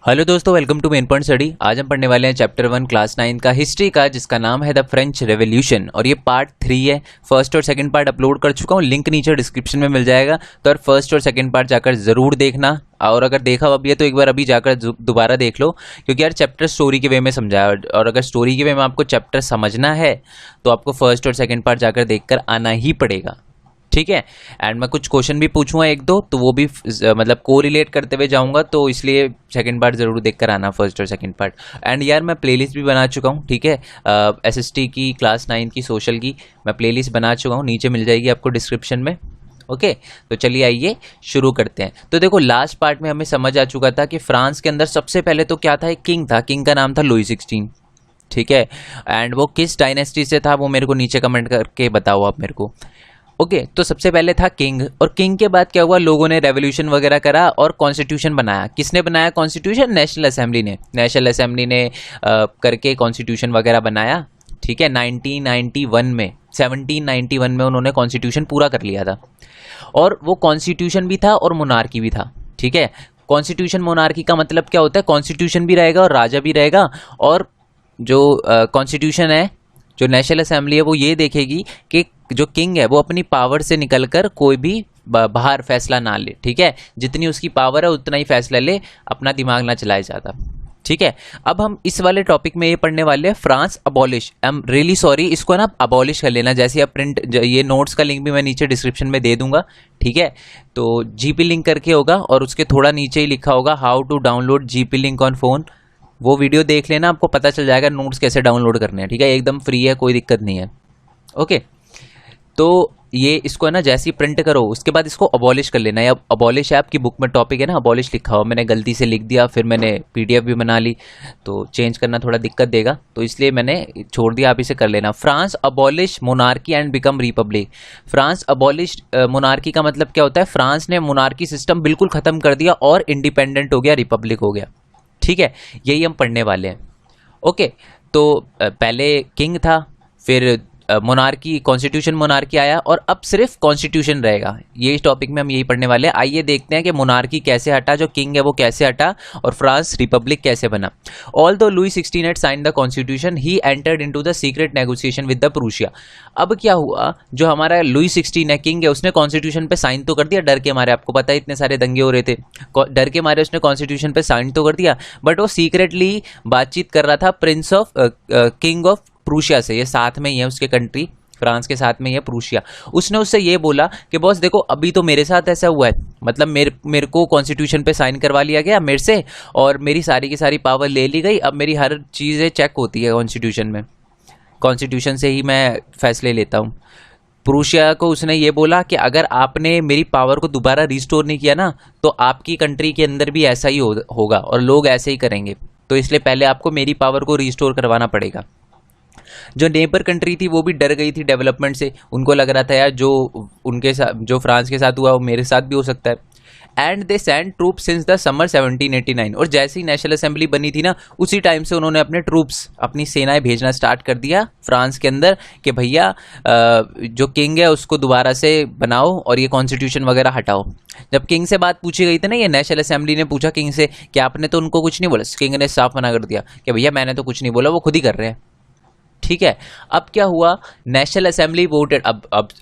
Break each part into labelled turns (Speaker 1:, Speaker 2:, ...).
Speaker 1: Hello दोस्तों, welcome to main point study. आज हम पढ़ने वाले हैं चैप्टर 1 क्लास 9 का हिस्ट्री का, जिसका नाम है द फ्रेंच रेवोल्यूशन और ये पार्ट 3 है। फर्स्ट और सेकंड पार्ट अपलोड कर चुका हूँ, लिंक नीचे डिस्क्रिप्शन में मिल जाएगा। तो और फर्स्ट और सेकंड पार्ट जाकर ज़रूर देखना, और अगर देखा अभी है तो एक बार अभी जाकर दोबारा देख लो, क्योंकि यार चैप्टर स्टोरी के वे में समझाया, और अगर स्टोरी के वे में आपको चैप्टर समझना है तो आपको फर्स्ट और सेकंड पार्ट जाकर देखकर आना ही पड़ेगा, ठीक है। एंड मैं कुछ क्वेश्चन भी पूछूंगा एक दो, तो वो भी मतलब को रिलेट करते हुए जाऊंगा, तो इसलिए सेकंड पार्ट जरूर देख कर आना, फर्स्ट और सेकंड पार्ट। एंड यार मैं प्लेलिस्ट भी बना चुका हूँ, ठीक है। एसएसटी की, क्लास 9 की, सोशल की मैं प्लेलिस्ट बना चुका हूँ, नीचे मिल जाएगी आपको डिस्क्रिप्शन में। ओके तो चलिए आइए शुरू करते हैं। तो देखो, लास्ट पार्ट में हमें समझ आ चुका था कि फ्रांस के अंदर सबसे पहले तो क्या था, एक किंग था, किंग का नाम था लुई 16, ठीक है। एंड वो किस डायनेस्टी से था वो मेरे को नीचे कमेंट करके बताओ आप मेरे को। ओके तो सबसे पहले था किंग, और किंग के बाद क्या हुआ, लोगों ने रेवोल्यूशन वगैरह करा और कॉन्स्टिट्यूशन बनाया। किसने बनाया कॉन्स्टिट्यूशन? नेशनल असेंबली ने। नेशनल असेंबली ने करके कॉन्स्टिट्यूशन वगैरह बनाया, ठीक है। 1791 में उन्होंने कॉन्स्टिट्यूशन पूरा कर लिया था, और वो कॉन्स्टिट्यूशन भी था और मोनार्की भी था, ठीक है। कॉन्स्टिट्यूशन मोनार्की का मतलब क्या होता है, कॉन्स्टिट्यूशन भी रहेगा और राजा भी रहेगा, और जो कॉन्स्टिट्यूशन है, जो नेशनल असेंबली है, वो ये देखेगी कि जो किंग है वो अपनी पावर से निकलकर कोई भी बाहर फैसला ना ले, ठीक है। जितनी उसकी पावर है उतना ही फैसला ले, अपना दिमाग ना चलाए ज़्यादा, ठीक है। अब हम इस वाले टॉपिक में ये पढ़ने वाले हैं France abolish. I am really sorry, इसको ना अबॉलिश कर लेना, जैसे आप प्रिंट, ये नोट्स का लिंक भी मैं नीचे डिस्क्रिप्शन में दे दूंगा, ठीक है। तो जीपी लिंक करके होगा, और उसके थोड़ा नीचे ही लिखा होगा how to download GP link on phone. वो वीडियो देख लेना, आपको पता चल जाएगा नोट्स कैसे डाउनलोड करने हैं, ठीक है। एकदम फ्री है, कोई दिक्कत नहीं है। ओके तो ये इसको है ना, जैसे ही प्रिंट करो उसके बाद इसको अबॉलिश कर लेना है। अब अबॉलिश है आपकी बुक में टॉपिक है ना, अबॉलिश लिखा हो, मैंने गलती से लिख दिया, फिर मैंने पीडीएफ भी बना ली, तो चेंज करना थोड़ा दिक्कत देगा, तो इसलिए मैंने छोड़ दिया, आप इसे कर लेना। France abolish monarchy and become Republic. France abolish monarchy का मतलब क्या होता है, फ्रांस ने मोनार्की सिस्टम बिल्कुल खत्म कर दिया और इंडिपेंडेंट हो गया, रिपब्लिक हो गया, ठीक है। यही हम पढ़ने वाले हैं। ओके तो पहले किंग था, फिर मोनार्की, कॉन्स्टिट्यूशन मोनार्की आया, और अब सिर्फ कॉन्स्टिट्यूशन रहेगा। ये टॉपिक में हम यही पढ़ने वाले हैं। आइए देखते हैं कि मोनार्की कैसे हटा, जो किंग है वो कैसे हटा, और फ्रांस रिपब्लिक कैसे बना। ऑल दो Louis 16 had signed the constitution, he entered into the secret negotiation with the Prussia। अब क्या हुआ, जो हमारा लुई 16 है, किंग है, उसने कॉन्स्टिट्यूशन पे साइन तो कर दिया डर के मारे, आपको पता है इतने सारे दंगे हो रहे थे, डर के मारे उसने कॉन्स्टिट्यूशन पे साइन तो कर दिया, बट वो सीक्रेटली बातचीत कर रहा था Prince of king of Prussia से। ये साथ में ही है उसके कंट्री, फ्रांस के साथ में ही है प्रूशिया। उसने उससे ये बोला कि बॉस देखो, अभी तो मेरे साथ ऐसा हुआ है, मतलब मेरे को कॉन्स्टिट्यूशन पे साइन करवा लिया गया मेरे से, और मेरी सारी की सारी पावर ले ली गई। अब मेरी हर चीज़ें चेक होती है कॉन्स्टिट्यूशन में, कॉन्स्टिट्यूशन से ही मैं फैसले लेता हूँ। प्रूशिया को उसने ये बोला कि अगर आपने मेरी पावर को दोबारा रिस्टोर नहीं किया ना, तो आपकी कंट्री के अंदर भी ऐसा ही होगा, और लोग ऐसे ही करेंगे, तो इसलिए पहले आपको मेरी पावर को रिस्टोर करवाना पड़ेगा। जो नेबर कंट्री थी वो भी डर गई थी डेवलपमेंट से, उनको लग रहा था यार जो उनके साथ, जो फ्रांस के साथ हुआ वो मेरे साथ भी हो सकता है। And they send troop since the summer 1789। और जैसे ही नेशनल असेंबली बनी थी ना, उसी टाइम से उन्होंने अपने ट्रूप्स, अपनी सेनाएं भेजना स्टार्ट कर दिया फ्रांस के अंदर, कि भैया जो किंग है उसको दोबारा से बनाओ और ये कॉन्स्टिट्यूशन वगैरह हटाओ। जब किंग से बात पूछी गई थी ना, ये नेशनल असेंबली ने पूछा किंग से कि आपने तो उनको कुछ नहीं बोला, किंग ने साफ मना कर दिया कि भैया मैंने तो कुछ नहीं बोला, वो खुद ही कर रहे हैं, ठीक है। अब क्या हुआ, नेशनल असेंबली वोटेड। अब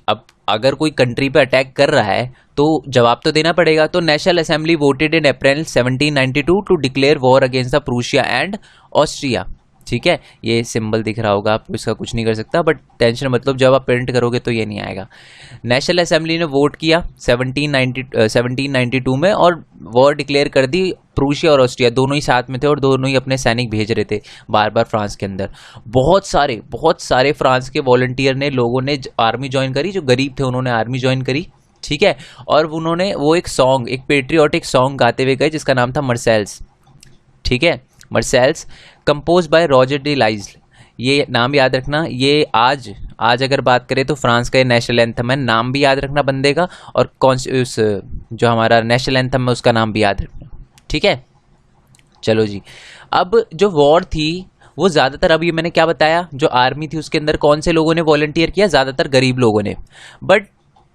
Speaker 1: अगर कोई कंट्री पे अटैक कर रहा है तो जवाब तो देना पड़ेगा, तो national assembly voted in April 1792 to declare war against the Prussia and Austria, ठीक है। ये सिंबल दिख रहा होगा आपको, इसका कुछ नहीं कर सकता, बट टेंशन मतलब जब आप प्रिंट करोगे तो ये नहीं आएगा। नेशनल असेंबली ने वोट किया 1792 में, और वॉर डिक्लेयर कर दी। प्रूशिया और ऑस्ट्रिया दोनों ही साथ में थे, और दोनों ही अपने सैनिक भेज रहे थे बार बार फ्रांस के अंदर। बहुत सारे फ्रांस के वॉलंटियर ने, लोगों ने आर्मी ज्वाइन करी, जो गरीब थे उन्होंने आर्मी ज्वाइन करी, ठीक है। और उन्होंने वो एक सॉन्ग, एक पेट्रियोटिक सॉन्ग गाते हुए गए, जिसका नाम था मर्सेल्स, ठीक है। Marseillaise compose bye Roger D लाइज्ल। ये नाम याद रखना, ये आज अगर बात करें तो फ्रांस का ये नेशनल एंथम है, नाम भी याद रखना बंदे का, और उस जो हमारा नेशनल एंथम है उसका नाम भी याद रखना, ठीक है। चलो जी, अब जो वॉर थी वो ज़्यादातर, अभी मैंने क्या बताया, जो आर्मी थी उसके अंदर कौन से लोगों ने वॉलंटियर किया, ज़्यादातर गरीब लोगों ने, बट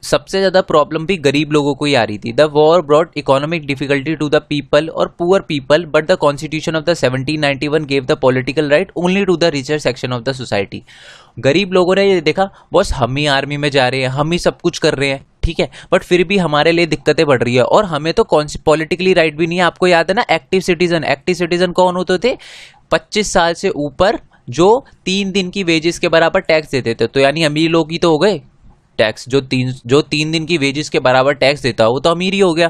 Speaker 1: सबसे ज्यादा प्रॉब्लम भी गरीब लोगों को ही आ रही थी। The war brought economic difficulty to the people और poor people, but the constitution of the 1791 gave the political right only to the richer section of the society. गरीब लोगों ने ये देखा बॉस हम ही आर्मी में जा रहे हैं, हम ही सब कुछ कर रहे हैं, ठीक है, बट फिर भी हमारे लिए दिक्कतें बढ़ रही है और हमें तो पॉलिटिकली राइट भी नहीं है। आपको याद है ना एक्टिव सिटीजन, एक्टिव सिटीजन कौन होते थे? 25 साल से ऊपर जो 3 दिन की वेजेस के बराबर टैक्स देते थे। तो यानी अमीर लोग ही तो हो गए। टैक्स जो तीन दिन की वेजेस के बराबर टैक्स देता है वो तो अमीर ही हो गया।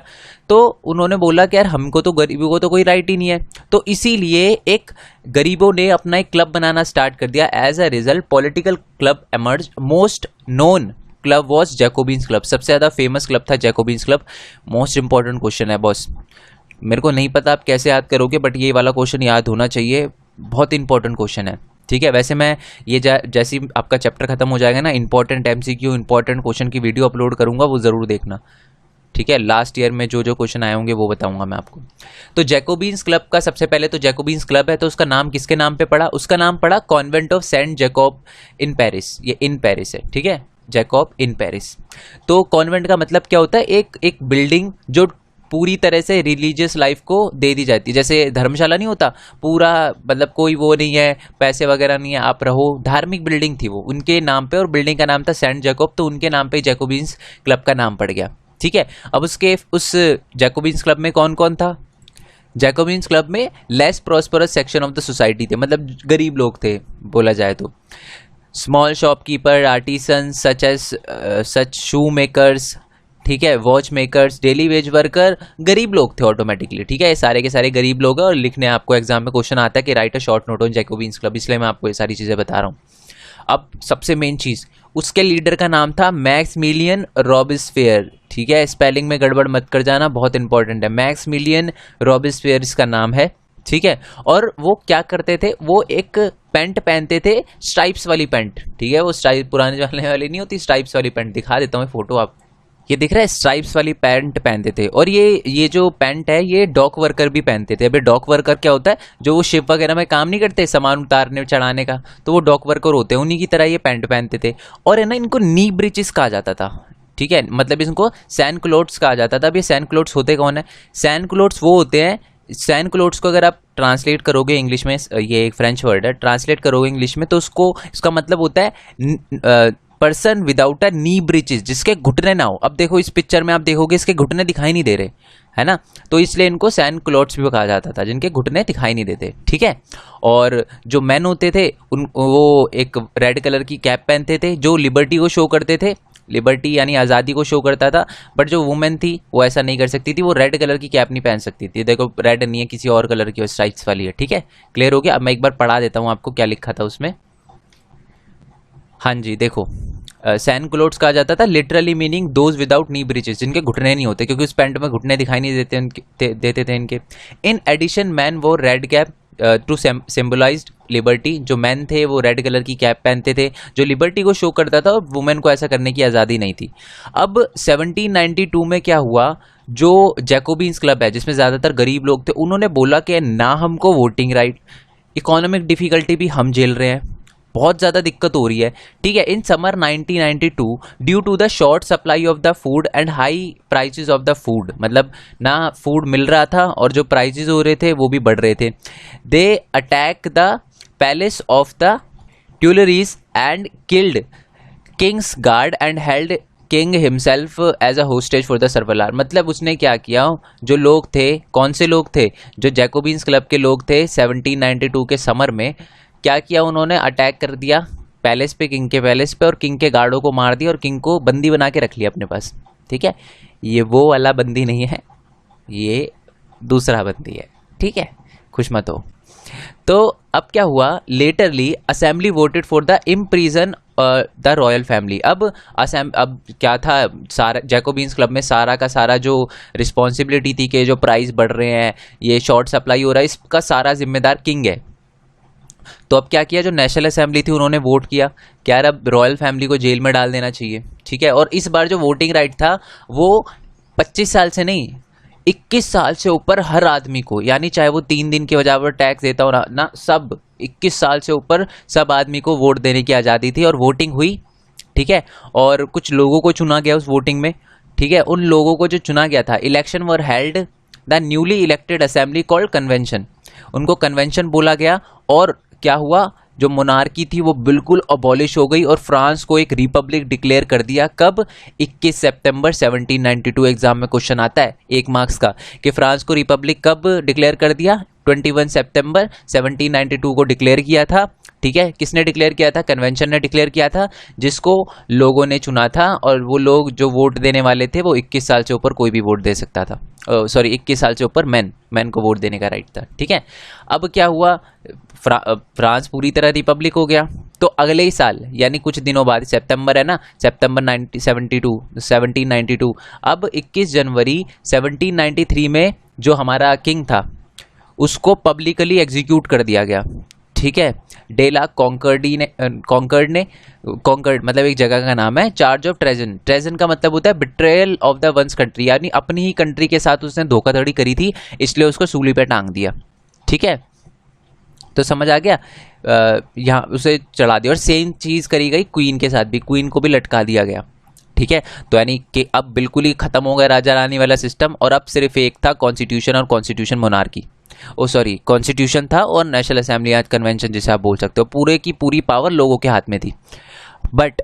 Speaker 1: तो उन्होंने बोला कि यार हमको तो गरीबों को तो कोई राइट ही नहीं है। तो इसीलिए एक गरीबों ने अपना एक क्लब बनाना स्टार्ट कर दिया। As a result political club emerge. Most known club was Jacobins club. सबसे ज्यादा फेमस क्लब था जैकोबिन्स क्लब। मोस्ट इंपॉर्टेंट क्वेश्चन है बॉस, मेरे को नहीं पता आप कैसे याद करोगे, बट ये वाला क्वेश्चन याद होना चाहिए, बहुत इंपॉर्टेंट क्वेश्चन है, ठीक है। वैसे मैं ये जैसे ही आपका चैप्टर खत्म हो जाएगा ना, इंपॉर्टेंट एमसीक्यू इंपॉर्टेंट क्वेश्चन की वीडियो अपलोड करूंगा, वो जरूर देखना, ठीक है। लास्ट ईयर में जो जो क्वेश्चन आए होंगे वो बताऊंगा मैं आपको। तो जैकोबिन्स क्लब का सबसे पहले तो जैकोबिन्स क्लब है, तो उसका नाम किसके नाम पे पड़ा? उसका नाम पड़ा convent of Saint Jacob in Paris. ये इन पेरिस है, ठीक है, जैकोब इन पेरिस। तो कॉन्वेंट का मतलब क्या होता है? एक बिल्डिंग जो पूरी तरह से रिलीजियस लाइफ को दे दी जाती है। जैसे धर्मशाला नहीं होता पूरा, मतलब कोई वो नहीं है, पैसे वगैरह नहीं है, आप रहो, धार्मिक बिल्डिंग थी वो उनके नाम पे, और बिल्डिंग का नाम था सेंट जैकोब, तो उनके नाम पे जैकोबिन्स क्लब का नाम पड़ गया, ठीक है। अब उस जैकोबिन्स क्लब में कौन कौन था? जैकोबिन्स क्लब में less prosperous section of the society थे, मतलब गरीब लोग थे बोला जाए तो। स्मॉल शॉपकीपर, आर्टिसन सच शू मेकर्स, ठीक है, watch makers, daily veg worker, गरीब लोग थे ऑटोमेटिकली, ठीक है। ये सारे के सारे गरीब लोग हैं और लिखने आपको एग्जाम में क्वेश्चन आता है कि right a short note on Jacobins club, इसलिए मैं आपको ये सारी चीजें बता रहा हूँ। अब सबसे मेन चीज, उसके लीडर का नाम था मैक्समिलियन रॉबिस्फेयर, ठीक है, स्पेलिंग में गड़बड़ मत कर जाना, बहुत इंपॉर्टेंट है। मैक्समिलियन रॉबिस्फेयर इसका नाम है, ठीक है। और वो क्या करते थे? वो एक पैंट पहनते थे, स्ट्राइप्स वाली पैंट, ठीक है, वो स्ट्राइप पुराने जमाने वाली नहीं होती, स्ट्राइप्स वाली पैंट, दिखा देता हूँ फोटो आप, ये दिख रहा है, स्ट्राइप्स वाली पैंट पहनते थे। और ये जो पैंट है ये डॉक वर्कर भी पहनते थे। अबे डॉक वर्कर क्या होता है? जो वो शिप वगैरह में काम नहीं करते सामान उतारने चढ़ाने का, तो वो डॉक वर्कर होते हैं, उन्हीं की तरह ये पैंट पहनते थे। और है ना, इनको नी ब्रिचेस कहा जाता था, ठीक है, मतलब इनको सैन क्लोथ्स कहा जाता था। अब ये सैन क्लोथ्स होते कौन है? सैन क्लोथ्स वो होते हैं, सैन क्लोथ्स को अगर आप ट्रांसलेट करोगे इंग्लिश में, ये एक फ्रेंच वर्ड है, ट्रांसलेट करोगे इंग्लिश में तो उसको, इसका मतलब होता है person without a knee breaches, जिसके घुटने ना हो। अब देखो इस पिक्चर में आप देखोगे इसके घुटने दिखाई नहीं दे रहे, है ना, तो इसलिए इनको सैन क्लोथ्स भी कहा जाता था, जिनके घुटने दिखाई नहीं देते, ठीक है। और जो मैन होते थे वो एक रेड कलर की कैप पहनते थे जो लिबर्टी को शो करते थे, लिबर्टी यानी आज़ादी को शो करता था। बट जो वुमेन थी वो ऐसा नहीं कर सकती थी, वो रेड कलर की कैप नहीं पहन सकती थी। देखो रेड नहीं है, किसी और कलर की स्ट्राइप्स वाली है, ठीक है, क्लियर हो गया। अब मैं एक बार पढ़ा देता हूँ आपको क्या लिखा था उसमें। हाँ जी, देखो सैन क्लोथ्स कहा जाता था, literally meaning those without knee breaches, जिनके घुटने नहीं होते, क्योंकि उस पैंट में घुटने दिखाई नहीं देते थे इनके। इन एडिशन मैन वो red cap to symbolised liberty, जो मैन थे वो रेड कलर की कैप पहनते थे जो लिबर्टी को शो करता था, और वुमेन को ऐसा करने की आज़ादी नहीं थी। अब 1792 में क्या हुआ, जो जैकोबिन्स क्लब है जिसमें ज़्यादातर गरीब लोग थे, उन्होंने बोला कि ना हमको वोटिंग राइट, इकोनॉमिक डिफिकल्टी भी हम झेल रहे हैं, बहुत ज़्यादा दिक्कत हो रही है, ठीक है। In summer 1992 due to the short supply of the food and high prices of the food, मतलब ना फूड मिल रहा था और जो प्राइसेस हो रहे थे वो भी बढ़ रहे थे। They attack the palace of the Tuileries and killed king's guard and held king himself as a hostage for the सर्वलार। मतलब उसने क्या किया, जो लोग थे, कौन से लोग थे, जो जैकोबिन्स क्लब के लोग थे 1792 के समर में, क्या किया उन्होंने, अटैक कर दिया पैलेस पे, किंग के पैलेस पे, और किंग के गार्डों को मार दिया और किंग को बंदी बना के रख लिया अपने पास, ठीक है। ये वो वाला बंदी नहीं है, ये दूसरा बंदी है, ठीक है, खुश मत हो। तो अब क्या हुआ, literally assembly voted for the imprison the royal family. अब क्या था, सारा जैकोबिन्स क्लब में सारा का सारा जो रिस्पॉन्सिबिलिटी थी कि जो प्राइस बढ़ रहे हैं, ये शॉर्ट सप्लाई हो रहा है, इसका सारा जिम्मेदार किंग है। तो अब क्या किया, जो नेशनल असेंबली थी उन्होंने वोट किया कि यार अब रॉयल फैमिली को जेल में डाल देना चाहिए, ठीक है। और इस बार जो वोटिंग राइट था वो 25 साल से नहीं, 21 साल से ऊपर हर आदमी को, यानी चाहे वो 3 दिन की वजह पर टैक्स देता हो ना, सब 21 साल से ऊपर सब आदमी को वोट देने की आज़ादी थी और वोटिंग हुई, ठीक है, और कुछ लोगों को चुना गया उस वोटिंग में, ठीक है। उन लोगों को जो चुना गया था, election were held the newly elected assembly called convention, उनको कन्वेंशन बोला गया। और क्या हुआ, जो मोनार्की थी वो बिल्कुल अबॉलिश हो गई और फ्रांस को एक रिपब्लिक डिक्लेयर कर दिया। कब? 21 सितंबर 1792। एग्जाम में क्वेश्चन आता है 1 मार्क्स का कि फ्रांस को रिपब्लिक कब डिक्लेयर कर दिया? 21 सितंबर 1792 को डिक्लेयर किया था, ठीक है। किसने डिक्लेयर किया था? कन्वेंशन ने डिक्लेयर किया था, जिसको लोगों ने चुना था। और वो लोग जो वोट देने वाले थे वो 21 साल से ऊपर कोई भी वोट दे सकता था, सॉरी 21 साल से ऊपर मैन को वोट देने का राइट था, ठीक है। अब क्या हुआ, फ्रांस पूरी तरह रिपब्लिक हो गया। तो अगले ही साल यानी कुछ दिनों बाद, सितंबर है ना, सितंबर 1792, अब 21 जनवरी 1793 में जो हमारा किंग था उसको पब्लिकली एग्जीक्यूट कर दिया गया, ठीक है। डेला कॉन्कर्ड मतलब एक जगह का नाम है, चार्ज ऑफ ट्रेजन का मतलब होता है betrayal of the ones country, यानी अपनी ही कंट्री के साथ उसने धोखाधड़ी करी थी, इसलिए उसको सूली पे टांग दिया, ठीक है। तो समझ आ गया, यहाँ उसे चढ़ा दिया। और सेम चीज करी गई क्वीन के साथ भी, क्वीन को भी लटका दिया गया, ठीक है। तो यानी कि अब बिल्कुल ही खत्म हो गया राजा रानी वाला सिस्टम, और अब सिर्फ एक था कॉन्स्टिट्यूशन और कॉन्स्टिट्यूशन मोनार्की, कॉन्स्टिट्यूशन था और नेशनल असेंबली आज कन्वेंशन जिसे आप बोल सकते हो, पूरे की पूरी पावर लोगों के हाथ में थी। बट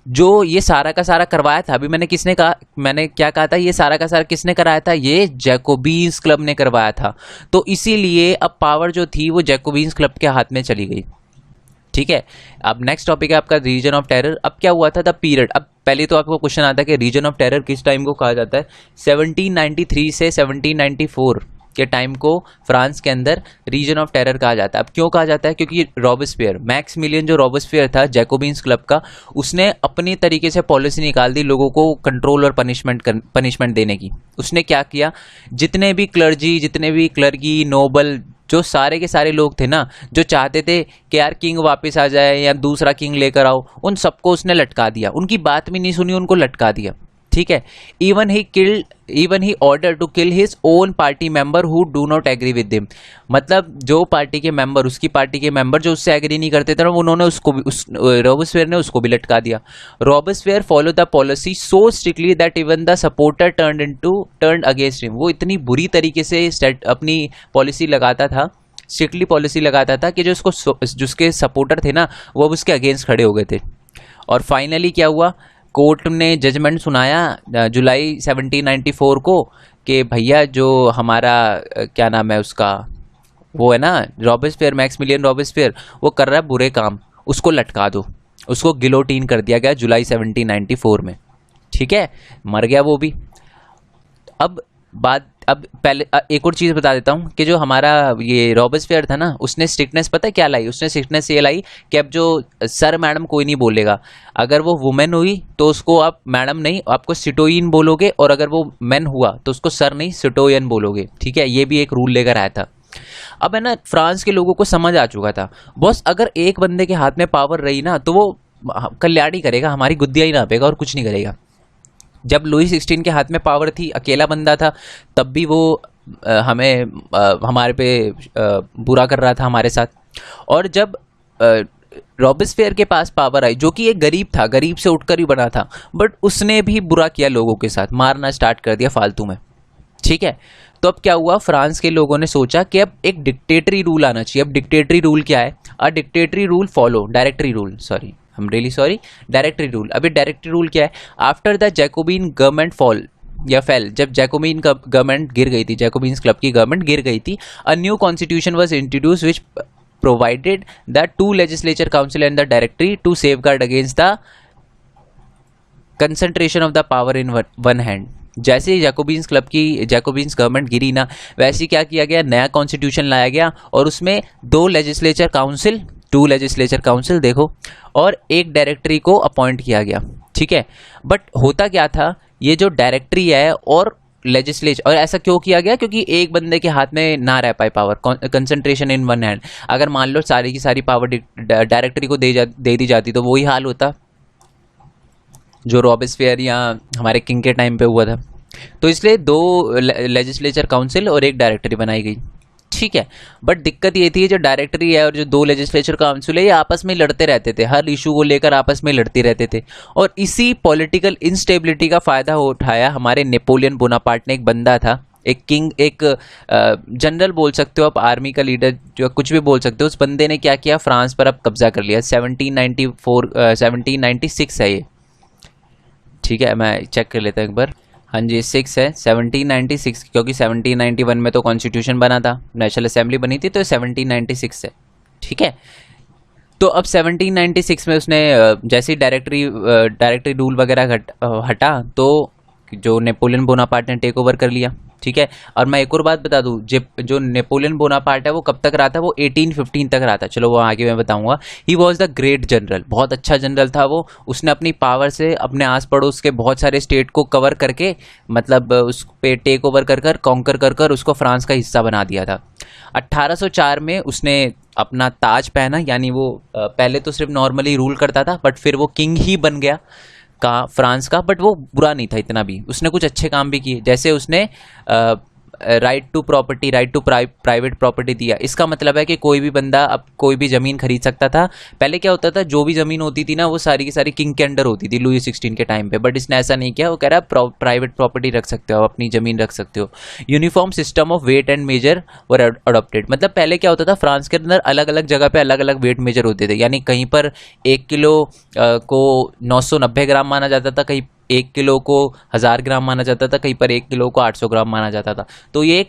Speaker 1: जो ये सारा का सारा करवाया था, अभी मैंने क्या कहा था, ये सारा का सारा किसने कराया था? ये जैकोबीन्स क्लब ने करवाया था। तो इसीलिए अब पावर जो थी वो जैकोबीन्स क्लब के हाथ में चली गई, ठीक है। अब नेक्स्ट टॉपिक है आपका रीजन ऑफ टेरर। अब क्या हुआ था द पीरियड, अब पहले तो आपको क्वेश्चन आता है कि रीजन ऑफ टेरर किस टाइम को कहा जाता है? 1793 से 1794 के टाइम को फ्रांस के अंदर रीजन ऑफ टेरर कहा जाता है। अब क्यों कहा जाता है? क्योंकि रॉबेस्पियर, मैक्सिमिलियन जो रॉबेस्पियर था जैकोबिन्स क्लब का, उसने अपनी तरीके से पॉलिसी निकाल दी लोगों को कंट्रोल और पनिशमेंट देने की। उसने क्या किया, जितने भी क्लर्गी नोबल, जो सारे के सारे लोग थे ना, जो चाहते थे कि यार किंग वापस आ जाए या दूसरा किंग लेकर आओ, उन सबको उसने लटका दिया, उनकी बात भी नहीं सुनी, उनको लटका दिया, ठीक है। Even he order to kill his own party member who do not agree with him, मतलब जो पार्टी के मेंबर, उसकी पार्टी के मेंबर जो उससे एग्री नहीं करते थे, उन्होंने रॉबेस्पियर ने उसको भी लटका दिया। Robespierre follow the policy so strictly that even the supporter turned against him. वो इतनी बुरी तरीके से अपनी पॉलिसी लगाता था, स्ट्रिक्टली पॉलिसी लगाता था कि जिसके सपोर्टर थे ना, वो उसके अगेंस्ट खड़े हो गए थे। और फाइनली क्या हुआ, कोर्ट ने जजमेंट सुनाया जुलाई 1794 को कि भैया जो हमारा क्या नाम है उसका, वो है ना रॉबेस्पियर, मैक्सिमिलियन रॉबेस्पियर, वो कर रहा है बुरे काम, उसको लटका दो। उसको गिलोटीन कर दिया गया जुलाई 1794 में, ठीक है। मर गया वो भी। अब पहले एक और चीज़ बता देता हूँ कि जो हमारा ये रॉबेस्पियर था ना, उसने स्ट्रिक्टनेस पता है क्या लाई? उसने स्ट्रिक्टनेस ये लाई कि अब जो सर मैडम कोई नहीं बोलेगा, अगर वो वुमेन हुई तो उसको आप मैडम नहीं, आपको सिटोइन बोलोगे, और अगर वो मैन हुआ तो उसको सर नहीं सिटोयन बोलोगे, ठीक है। ये भी एक रूल लेकर आया था। अब है ना, फ्रांस के लोगों को समझ आ चुका था, बॉस अगर एक बंदे के हाथ में पावर रही ना तो वो कल्याण ही करेगा, हमारी गुद्दियाँ ही नापेगा और कुछ नहीं करेगा। जब लुई 16 के हाथ में पावर थी, अकेला बंदा था, तब भी वो हमारे पे बुरा कर रहा था हमारे साथ। और जब रॉबेस्पियर के पास पावर आई, जो कि एक गरीब था, गरीब से उठकर ही बना था, बट उसने भी बुरा किया लोगों के साथ, मारना स्टार्ट कर दिया फालतू में, ठीक है। तो अब क्या हुआ, फ्रांस के लोगों ने सोचा कि अब एक डिक्टेटरी रूल आना चाहिए। अब डिक्टेटरी रूल क्या है? A dictatory rule follow directory rule, directory rule. अभी डायरेक्टरी रूल क्या है? After the Jacobin government fell, जब जैकोबिन गवर्नमेंट गिर गई थी, जैकोबिन्स क्लब की गवर्नमेंट गिर गई थी, a new constitution was introduce which provided the 2 legislature council and the directory to safeguard against the concentration of the power in one hand. जैसे ही जैकोबिन्स गवर्नमेंट गिरी ना, वैसे क्या किया गया, नया कॉन्स्टिट्यूशन लाया गया और उसमें 2 लेजिस्लेचर काउंसिल देखो, और एक डायरेक्टरी को अपॉइंट किया गया, ठीक है। बट होता क्या था, ये जो डायरेक्टरी है और लेजिस्लेचर, और ऐसा क्यों किया गया? क्योंकि एक बंदे के हाथ में ना रह पाए power, concentration in one hand. अगर मान लो सारी की सारी पावर डायरेक्टरी को दे दी जाती तो वही हाल होता जो रॉबेस्पियर या हमारे किंग के टाइम पे हुआ था। तो इसलिए 2 लेजिस्लेचर काउंसिल और एक डायरेक्टरी बनाई गई, ठीक है। बट दिक्कत ये थी जो डायरेक्टरी है और जो दो लेजिस्लेचर काउंसिल है ये आपस में लड़ते रहते थे, हर इशू को लेकर आपस में लड़ते रहते थे। और इसी पॉलिटिकल इंस्टेबिलिटी का फायदा उठाया हमारे नेपोलियन बोनापार्ट ने। एक बंदा था, एक किंग, एक जनरल बोल सकते हो आप, आर्मी का लीडर, जो कुछ भी बोल सकते हो। उस बंदे ने क्या किया, फ्रांस पर अब कब्जा कर लिया। 1796 है ये, ठीक है, मैं चेक कर लेता हूँ एक बार। हाँ जी 6 है, 1796, क्योंकि 1791 में तो कॉन्स्टिट्यूशन बना था, नेशनल असेंबली बनी थी, तो 1796 है, ठीक है। तो अब 1796 में उसने जैसे ही डायरेक्टरी रूल वगैरह हटा तो जो नेपोलियन बोनापार्ट ने टेक ओवर कर लिया, ठीक है। और मैं एक और बात बता दूं, जो नेपोलियन बोनापार्ट है वो कब तक रहा था, वो 1815 तक रहा था। चलो वो आगे मैं बताऊंगा। He was the great general, बहुत अच्छा जनरल था वो। उसने अपनी पावर से अपने आस पड़ोस के बहुत सारे स्टेट को कवर करके, मतलब उस पे टेक ओवर कर कॉन्कर कर उसको फ्रांस का हिस्सा बना दिया था। 1804 में उसने अपना ताज पहना, यानी वो पहले तो सिर्फ नॉर्मली रूल करता था, बट फिर वो किंग ही बन गया का फ्रांस का। बट वो बुरा नहीं था इतना भी, उसने कुछ अच्छे काम भी किए, जैसे उसने right to property, right to private property दिया। इसका मतलब है कि कोई भी बंदा अब कोई भी ज़मीन खरीद सकता था। पहले क्या होता था, जो भी ज़मीन होती थी ना वो सारी की सारी किंग के अंडर होती थी लुई 16 के टाइम पे, बट इसने ऐसा नहीं किया। वो कह रहा प्राइवेट प्रॉपर्टी रख सकते हो, अपनी ज़मीन रख सकते हो। Uniform system of weight and measure were adopted. मतलब पहले क्या होता था, फ्रांस के अंदर अलग अलग जगह पे अलग अलग वेट मेजर होते थे, यानी कहीं पर 1 किलो को 990 ग्राम माना जाता था, कहीं 1 किलो को 1000 ग्राम माना जाता था, कहीं पर 1 किलो को 800 ग्राम माना जाता था। तो ये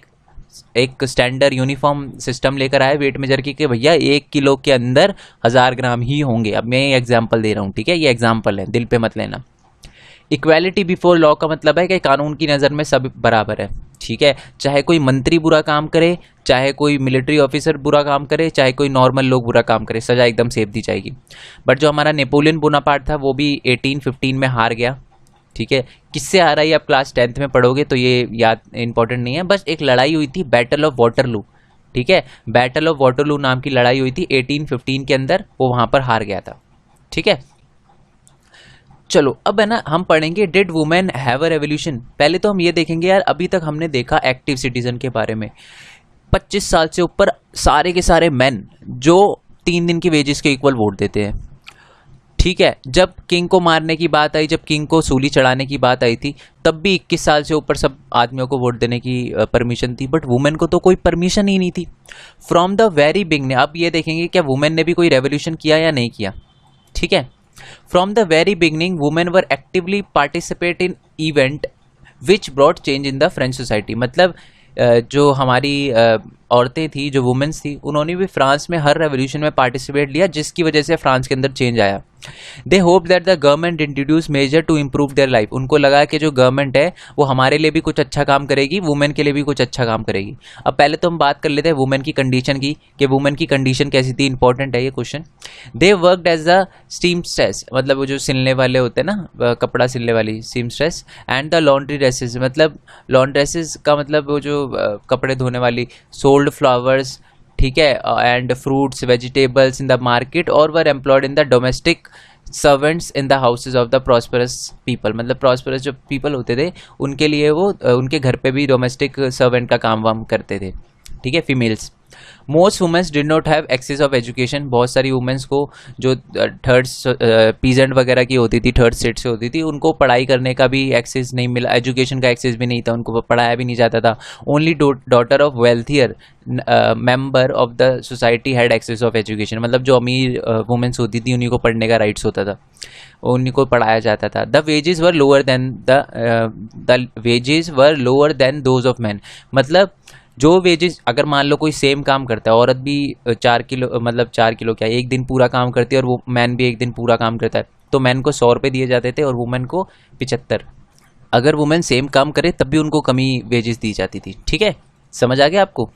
Speaker 1: एक स्टैंडर्ड यूनिफॉर्म सिस्टम लेकर आए वेट मेजर की कि भैया 1 किलो के अंदर 1000 ग्राम ही होंगे। अब मैं ये एग्जाम्पल दे रहा हूँ, ठीक है, ये एग्जाम्पल है, दिल पे मत लेना। इक्वालिटी बिफोर लॉ का मतलब है कि कानून की नज़र में सब बराबर है, ठीक है। चाहे कोई मंत्री बुरा काम करे, चाहे कोई मिलिट्री ऑफिसर बुरा काम करे, चाहे कोई नॉर्मल लोग बुरा काम करे, सजा एकदम सेफ दी जाएगी। बट जो हमारा नेपोलियन बोनापार्ट था वो भी 1815 में हार गया, ठीक है। किससे हारा ये आप क्लास 10th में पढ़ोगे तो ये याद इंपॉर्टेंट नहीं है। बस एक लड़ाई हुई थी, बैटल ऑफ वाटरलू, ठीक है। बैटल ऑफ वाटरलू नाम की लड़ाई हुई थी 1815 के अंदर, वो वहां पर हार गया था, ठीक है। चलो अब है ना हम पढ़ेंगे did women have a revolution. पहले तो हम ये देखेंगे यार, अभी तक हमने देखा एक्टिव सिटीजन के बारे में, 25 साल से ऊपर सारे के सारे मैन जो 3 दिन की वेजेस के इक्वल वोट देते हैं, ठीक है। जब किंग को मारने की बात आई, जब किंग को सूली चढ़ाने की बात आई थी, तब भी 21 साल से ऊपर सब आदमियों को वोट देने की परमिशन थी, बट वुमेन को तो कोई परमिशन ही नहीं थी फ्रॉम द वेरी बिगनिंग। अब ये देखेंगे क्या वुमेन ने भी कोई रेवोल्यूशन किया या नहीं किया, ठीक है। From the very beginning women were actively participate in event which brought change in the French society. मतलब जो हमारी औरतें थी, जो वुमेन्स थी, उन्होंने भी फ्रांस में हर रेवोल्यूशन में पार्टिसिपेट लिया, जिसकी वजह से फ्रांस के अंदर चेंज आया। They hope that the government introduce measure to improve their life. उनको लगा कि जो गवर्नमेंट है वो हमारे लिए भी कुछ अच्छा काम करेगी, वुमेन के लिए भी कुछ अच्छा काम करेगी। अब पहले तो हम बात कर लेते हैं वुमेन की कंडीशन की, कि वुमेन की कंडीशन कैसी थी, इंपॉर्टेंट है ये question. They worked as the seamstress, मतलब वो जो सिलने वाले होते हैं ना, कपड़ा सिलने वाली, seamstress, and the laundry dresses, मतलब लॉन्ड्रेसेस का मतलब वो जो कपड़े धोने वाली, सोल्ड फ्लावर्स, ठीक है, and fruits vegetables in the market, और were employed in the domestic servants in the houses of the prosperous people. मतलब प्रॉस्परस जो पीपल होते थे उनके लिए वो उनके घर पे भी डोमेस्टिक सर्वेंट का काम वाम करते थे, ठीक है, females. Most womens did not have access of education. बहुत सारी वुमेन्स को जो थर्ड पीजेंट वगैरह की होती थी, थर्ड स्टेट से होती थी, उनको पढ़ाई करने का भी एक्सेस नहीं मिला, एजुकेशन का एक्सेस भी नहीं था, उनको पढ़ाया भी नहीं जाता था। Only daughter of wealthier member of the society had access of education. मतलब जो अमीर वुमेन्स होती थी उन्हीं को पढ़ने का राइट्स होता था, उन्हीं को पढ़ाया जाता था। The wages were lower than those of man. मतलब जो वेजेस, अगर मान लो कोई सेम काम करता है, औरत भी 4 किलो, मतलब 4 किलो क्या, 1 दिन पूरा काम करती है, और वो मैन भी 1 दिन पूरा काम करता है, तो मैन को 100 रुपये दिए जाते थे और वुमेन को 75। अगर वुमेन सेम काम करे तब भी उनको कमी वेजेस दी जाती थी, ठीक है, समझ आ गया आपको।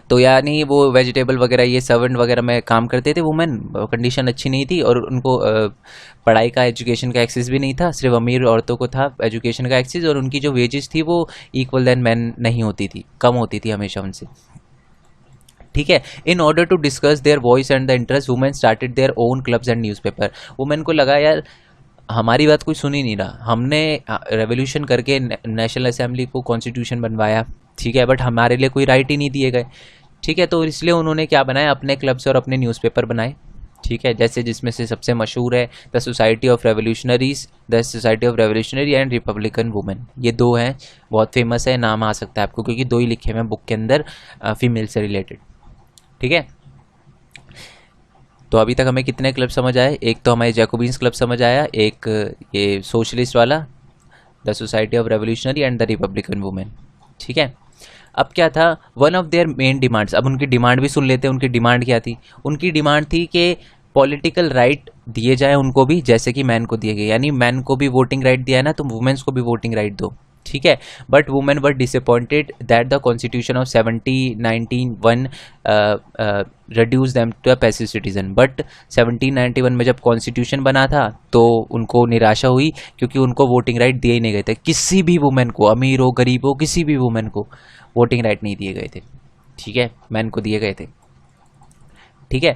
Speaker 1: तो यानी वो वेजिटेबल वगैरह, ये सर्वेंट वगैरह में काम करते थे वुमेन, कंडीशन अच्छी नहीं थी, और उनको पढ़ाई का, एजुकेशन का एक्सेस भी नहीं था, सिर्फ अमीर औरतों को था एजुकेशन का एक्सेस, और उनकी जो वेजेस थी वो इक्वल देन मैन नहीं होती थी, कम होती थी हमेशा उनसे, ठीक है। In order to discuss their voice and the interest women started their own clubs and newspaper. Women को लगा यार हमारी बात कोई सुन ही नहीं रहा, हमने रेवोल्यूशन करके नेशनल असेंबली को कॉन्स्टिट्यूशन बनवाया, ठीक है, बट हमारे लिए कोई राइट ही नहीं दिए गए, ठीक है। तो इसलिए उन्होंने क्या बनाया, अपने क्लब्स और अपने न्यूज़पेपर बनाए, ठीक है। जैसे जिसमें से सबसे मशहूर है the society of revolutionaries, the society of revolutionary and Republican women, ये दो हैं, बहुत फेमस है, नाम आ सकता है आपको क्योंकि दो ही लिखे हुए हैं बुक के अंदर फीमेल से रिलेटेड, ठीक है। तो अभी तक हमें कितने क्लब समझ आए, एक तो हमारे जैकोबिन्स क्लब समझ आया, एक ये सोशलिस्ट वाला the society of revolutionary and the Republican women, ठीक है। अब क्या था, one of their main demands, अब उनकी डिमांड भी सुन लेते हैं। उनकी डिमांड क्या थी, उनकी डिमांड थी कि पॉलिटिकल राइट दिए जाए उनको भी जैसे कि मैन को दिए गए, यानी मैन को भी वोटिंग राइट दिया है ना, तो वुमेन्स को भी वोटिंग राइट दो, ठीक है। But women were disappointed that the constitution of 1791 reduce them to a passive citizen, but 1791 में जब कॉन्स्टिट्यूशन बना था तो उनको निराशा हुई क्योंकि उनको वोटिंग राइट दिए ही नहीं गए थे, किसी भी वुमेन को, अमीर हो गरीब हो, किसी भी वुमेन को वोटिंग राइट नहीं दिए गए थे, ठीक है, मैन को दिए गए थे, ठीक है।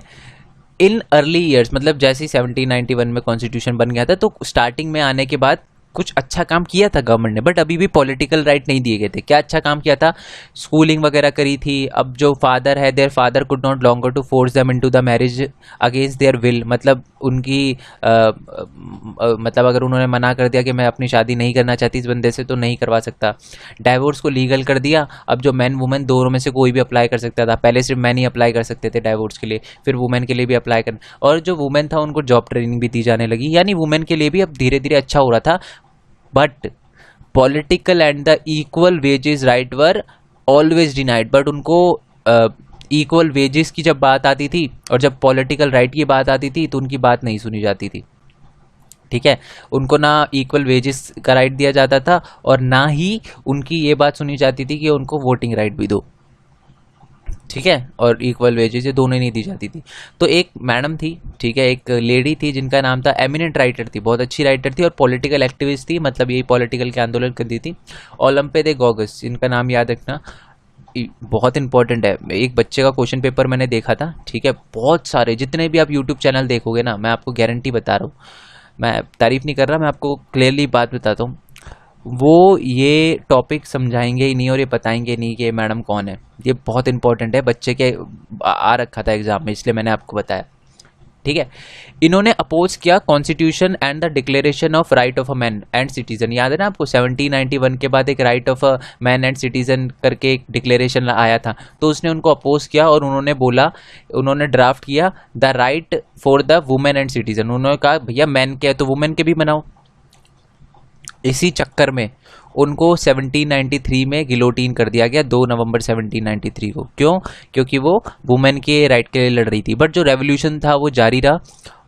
Speaker 1: इन अर्ली ईयर्स, मतलब जैसे ही 1791 में कॉन्स्टिट्यूशन बन गया था तो स्टार्टिंग में आने के बाद कुछ अच्छा काम किया था गवर्नमेंट ने, बट अभी भी पॉलिटिकल राइट नहीं दिए गए थे। क्या अच्छा काम किया था, स्कूलिंग वगैरह करी थी। अब जो फादर है, their father could not longer to force them into the marriage against their will, मतलब उनकी मतलब अगर उन्होंने मना कर दिया कि मैं अपनी शादी नहीं करना चाहती इस बंदे से, तो नहीं करवा सकता। डाइवोर्स को लीगल कर दिया, अब जो मैन वुमेन दोनों में से कोई भी अप्लाई कर सकता था। पहले सिर्फ मैन ही अप्लाई कर सकते थे डाइवोर्स के लिए, फिर वुमेन के लिए भी अप्लाई करना, और जो वुमेन था उनको जॉब ट्रेनिंग भी दी जाने लगी, यानी वुमेन के लिए भी अब धीरे धीरे अच्छा हो रहा था। But political and the equal wages right were always denied, but उनको इक्वल वेजेस की जब बात आती थी और जब पॉलिटिकल राइट की बात आती थी तो उनकी बात नहीं सुनी जाती थी, ठीक है। उनको ना इक्वल वेजेस का राइट दिया जाता था और ना ही उनकी ये बात सुनी जाती थी कि उनको वोटिंग राइट भी दो, ठीक है, और इक्वल वेजेस ये दोनों नहीं दी जाती थी। तो एक मैडम थी, ठीक है, एक लेडी थी जिनका नाम था, एमिनेंट राइटर थी, बहुत अच्छी राइटर थी और पॉलिटिकल एक्टिविस्ट थी, मतलब यही पॉलिटिकल के आंदोलन करती थी, ओलंपे दे गॉगस, इनका नाम याद रखना, बहुत इंपॉर्टेंट है। एक बच्चे का क्वेश्चन पेपर मैंने देखा था, ठीक है, बहुत सारे, जितने भी आप यूट्यूब चैनल देखोगे ना, मैं आपको गारंटी बता रहा हूँ, मैं तारीफ नहीं कर रहा, मैं आपको क्लियरली बात बताता हूँ, वो ये टॉपिक समझाएंगे ही नहीं और ये बताएंगे नहीं कि मैडम कौन है। ये बहुत इंपॉर्टेंट है, बच्चे के आ रखा था एग्जाम में, इसलिए मैंने आपको बताया, ठीक है। इन्होंने अपोज किया constitution and the declaration of right of a man and citizen, याद है ना आपको, 1791 के बाद एक right of a man and citizen करके एक डिक्लेरेशन आया था, तो उसने उनको अपोज किया और उन्होंने बोला, उन्होंने ड्राफ्ट किया the right for the women and citizen. उन्होंने कहा भैया मैन के है तो वुमेन के भी बनाओ। इसी चक्कर में उनको 1793 में गिलोटीन कर दिया गया, 2 नवंबर 1793 को। क्यों? क्योंकि वो वुमेन के राइट के लिए लड़ रही थी। बट जो रेवोल्यूशन था वो जारी रहा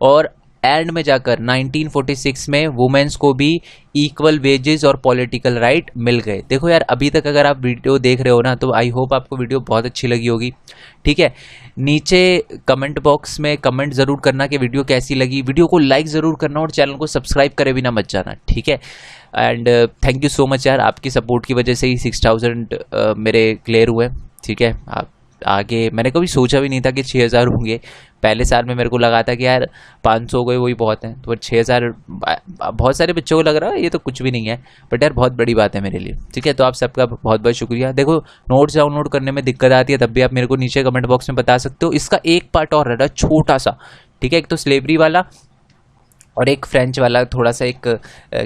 Speaker 1: और एंड में जाकर 1946 में वुमेन्स को भी इक्वल वेजेस और पॉलिटिकल राइट मिल गए। देखो यार, अभी तक अगर आप वीडियो देख रहे हो ना, तो आई होप आपको वीडियो बहुत अच्छी लगी होगी, ठीक है। नीचे कमेंट बॉक्स में कमेंट ज़रूर करना कि वीडियो कैसी लगी, वीडियो को लाइक ज़रूर करना और चैनल को सब्सक्राइब करे बिना मत जाना, ठीक है। And thank you so much यार, आपकी सपोर्ट की वजह से ही 6000 मेरे क्लियर हुए, ठीक है। आप आगे मैंने कभी सोचा भी नहीं था कि 6000 होंगे। पहले साल में मेरे को लगा था कि यार 500 हो गए वही बहुत है, तो 6000 बहुत सारे बच्चों को लग रहा है ये तो कुछ भी नहीं है, बट यार बहुत बड़ी बात है मेरे लिए, ठीक है। तो आप सबका बहुत बहुत शुक्रिया। देखो, नोट्स डाउनलोड करने में दिक्कत आती है तब भी आप मेरे को नीचे कमेंट बॉक्स में बता सकते हो। इसका एक पार्ट और रहा छोटा सा, ठीक है, एक तो स्लेवरी वाला और एक फ्रेंच वाला, थोड़ा सा एक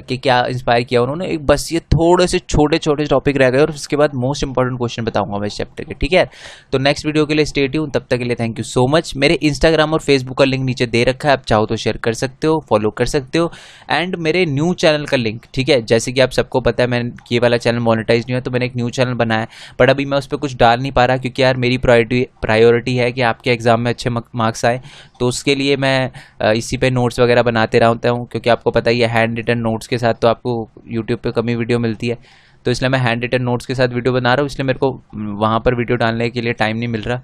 Speaker 1: कि क्या इंस्पायर किया उन्होंने, एक बस ये थोड़े से छोटे छोटे टॉपिक रह गए और उसके बाद मोस्ट इंपॉर्टेंट क्वेश्चन बताऊंगा मैं इस चैप्टर के, ठीक है। तो नेक्स्ट वीडियो के लिए स्टे ट्यून, तब तक के लिए थैंक यू सो मच। मेरे इंस्टाग्राम और फेसबुक का लिंक नीचे दे रखा है, आप चाहो तो शेयर कर सकते हो, फॉलो कर सकते हो। एंड मेरे न्यू चैनल का लिंक, ठीक है, जैसे कि आप सबको पता है मैं ये वाला चैनल मोनेटाइज नहीं हुआ, तो मैंने एक न्यू चैनल बनाया, बट अभी मैं उस पर कुछ डाल नहीं पा रहा क्योंकि यार मेरी प्रायोरिटी है कि आपके एग्जाम में अच्छे मार्क्स आए, तो उसके लिए मैं इसी पे नोट्स वगैरह बनाते रहता हूँ, क्योंकि आपको पता ही है हैंड रिटन नोट्स के साथ तो आपको यूट्यूब पे कम ही वीडियो मिलती है, तो इसलिए मैं हैंड रिटन नोट्स के साथ वीडियो बना रहा हूँ, इसलिए मेरे को वहाँ पर वीडियो डालने के लिए टाइम नहीं मिल रहा,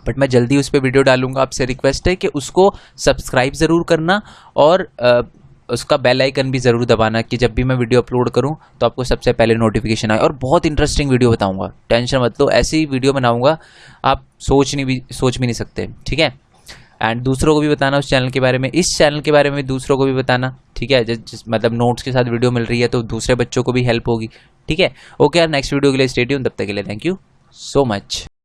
Speaker 1: बट मैं जल्दी उस पर वीडियो डालूंगा। आपसे रिक्वेस्ट है कि उसको सब्सक्राइब ज़रूर करना और उसका बेल आइकन भी ज़रूर दबाना कि जब भी मैं वीडियो अपलोड करूं तो आपको सबसे पहले नोटिफिकेशन आए। और बहुत इंटरेस्टिंग वीडियो बताऊंगा, टेंशन मत लो, ऐसी वीडियो बनाऊंगा आप सोच भी नहीं सकते, ठीक है। एंड दूसरों को भी बताना उस चैनल के बारे में, इस चैनल के बारे में दूसरों को भी बताना, ठीक है। जिस मतलब नोट्स के साथ वीडियो मिल रही है तो दूसरे बच्चों को भी हेल्प होगी, ठीक है। ओके यार, नेक्स्ट वीडियो के लिए स्टे ट्यून, तब तक के लिए थैंक यू सो मच।